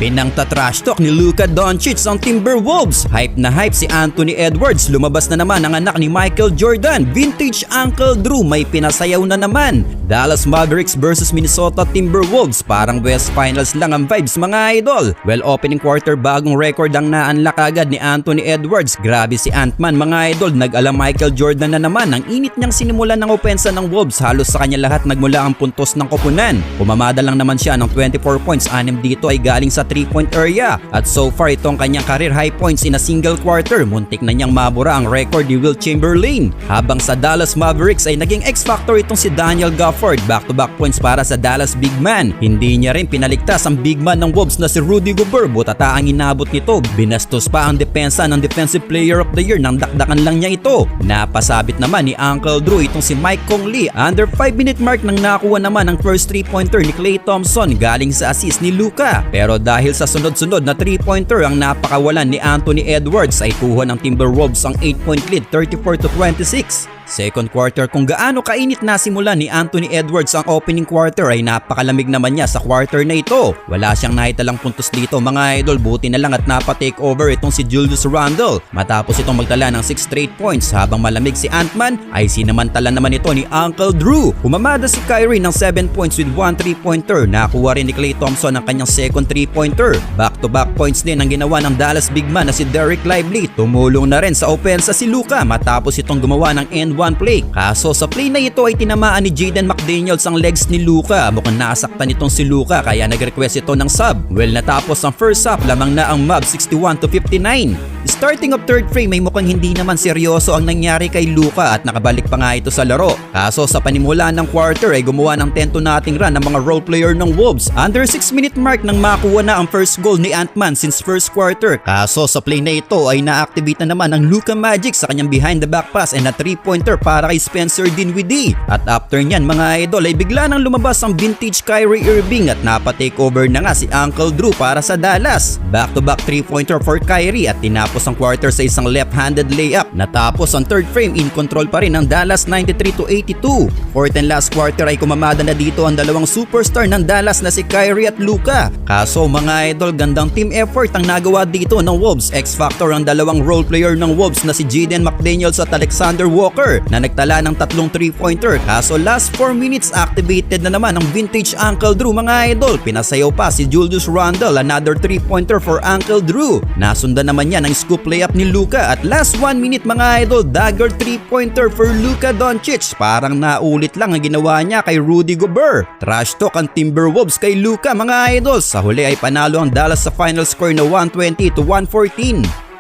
Pinangta trash talk ni Luka Doncic ang Timberwolves. Hype na hype si Anthony Edwards. Lumabas na naman ang anak ni Michael Jordan. Vintage Uncle Drew may pinasayaw na naman. Dallas Mavericks versus Minnesota Timberwolves. Parang West Finals lang ang vibes mga idol. Well, opening quarter bagong record ang naanlak agad ni Anthony Edwards. Grabe si Antman mga idol. Nag-ala Michael Jordan na naman. Ang init niyang sinimulan ng opensa ng Wolves. Halos sa kanya lahat nagmula ang puntos ng koponan. Pumamada lang naman siya ng 24 points. 6 dito ay galing sa 3-point area. At so far itong kanyang career high points in a single quarter. Muntik na niyang mabura ang record ni Will Chamberlain. Habang sa Dallas Mavericks ay naging X-factor itong si Daniel Gafford. Back-to-back points para sa Dallas big man. Hindi niya rin pinaligtas ang big man ng Wolves na si Rudy Gobert. Butata ang inabot nito. Binastos pa ang depensa ng Defensive Player of the Year nang dakdakan lang niya ito. Napasabit naman ni Uncle Drew itong si Mike Conley. Under 5-minute mark nang nakuha naman ang first 3-pointer ni Klay Thompson galing sa assist ni Luka. Pero dahil sa sunod-sunod na 3-pointer ang napakawalan ni Anthony Edwards ay kuha ng Timberwolves ang 8-point lead 34-26. Second quarter, kung gaano kainit na simula ni Anthony Edwards ang opening quarter ay napakalamig naman niya sa quarter na ito. Wala siyang naitalang puntos dito mga idol, buti na lang at napa-take over itong si Julius Randle. Matapos itong magtala ng 6 straight points habang malamig si Antman ay sinamantala naman ito ni Uncle Drew. Pumamada si Kyrie ng 7 points with 1 3-pointer. Nakuha rin ni Klay Thompson ang kanyang second 3-pointer. Back-to-back points din ang ginawa ng Dallas big man na si Derek Lively. Tumulong na rin sa opensa si Luka matapos itong gumawa ng end one play. Kaso sa play na ito ay tinamaan ni Jaden McDaniels ang legs ni Luka. Mukhang nasaktan itong si Luka kaya nag-request ito ng sub. Well, natapos ang first half, lamang na ang Mavs 61-59. Starting of third frame ay mukhang hindi naman seryoso ang nangyari kay Luka at nakabalik pa nga ito sa laro. Kaso sa panimula ng quarter ay gumawa ng 10-0 run ng mga role player ng Wolves. Under 6-minute mark nang makuha na ang first goal ni Antman since first quarter. Kaso sa play na ito ay na-activate na naman ang Luka Magic sa kanyang behind the back pass and a 3-pointer para kay Spencer Dinwiddie. At after nyan mga idol ay bigla nang lumabas ang vintage Kyrie Irving at napa-takeover na nga si Uncle Drew para sa Dallas. Back-to-back 3-pointer for Kyrie at tinapos ang quarter sa isang left-handed layup. Natapos ang third frame, in control pa rin ang Dallas 93-82. Fourth and last quarter ay kumamada na dito ang dalawang superstar ng Dallas na si Kyrie at Luka. Kaso mga idol, gandang team effort ang nagawa dito ng Wolves. X-factor ang dalawang role player ng Wolves na si Jaden McDaniels at Alexander Walker na nagtala ng tatlong 3-pointer. Kaso last 4 minutes activated na naman ang vintage Uncle Drew mga idol. Pinasayaw pa si Julius Randle, another 3-pointer for Uncle Drew. Nasundan naman niya ng scoop layup ni Luka at last 1 minute mga idol, dagger 3-pointer for Luka Doncic. Parang naulit lang ang ginawa niya kay Rudy Gobert. Trash talk ang Timberwolves kay Luka mga idol. Sa huli ay panalo ang Dallas sa final score na 120-114.